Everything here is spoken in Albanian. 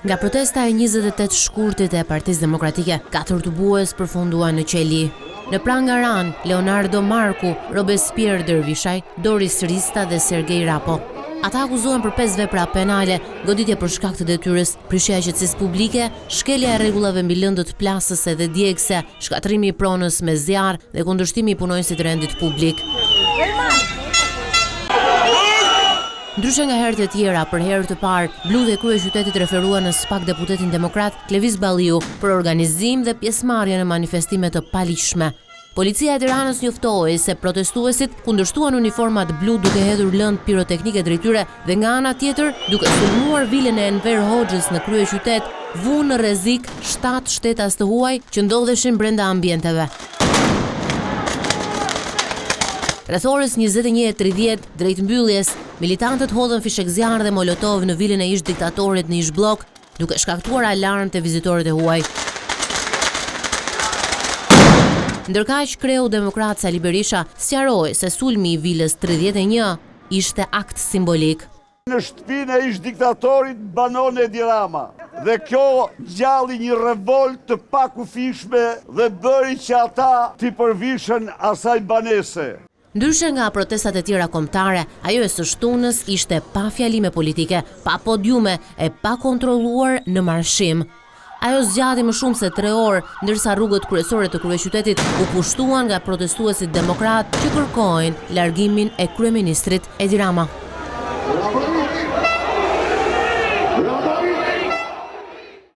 Nga protesta e 28 shkurtit e Partisë Demokratike, 4 tubues përfunduan në qeli. Në Prangaran, Leonardo Marku, Robespierre Dervishaj, Doris Rista dhe Sergej Rapo. Ata akuzohen për 5 vepra penale, goditje për shkak të detyrës, prishja e qetësisë publike, shkelja e rregullave mbi lëndët plasëse dhe djegëse, shkatrimi i pronës me zjarr dhe kundërshtimi i punonjësit të rendit publik. Ndryshe nga herët e tjera, për herë të parë, Blu dhe kryeqytetit referuan në SPAK deputetin demokrat Klevis Balliu për organizim dhe pjesëmarrje në manifestime të paligjshme. Policia e Tiranës njoftohej se protestuesit kundërshtuan uniformat blu duke hedhur lëndë piroteknike drejt tyre dhe nga ana tjetër, duke sulmuar vilën e Enver Hoxhës në kryeqytet, vunë në rrezik 7 shtetas të huaj që ndodheshin brenda ambienteve. Rreth orës 21:30 drejt mbylljes, militantët hodhën fishek zjarr dhe molotov në vilën e ish diktatorit në ish blok, duke shkaktuar alarm te vizitorët e huaj. Ndërkaq, kreu demokrat Sali Berisha sqaroi se sulmi i vilës 31 ishte akt simbolik. Në shtëpinë e ish diktatorit banon Edi Rama dhe kjo gjalli një revolt të pakufishme dhe bëri që ata t'i përvishën asaj banese. Ndryshe nga protestat e tjera kombëtare, ajo e së shtunës ishte pa fjalime politike, pa podiume e pa kontrolluar në marshim. Ajo zgjati më shumë se 3 orë, ndërsa rrugët kryesore të kryeqytetit u pushtuan nga protestuesit demokrat që kërkojnë largimin e kryeministrit Edi Rama.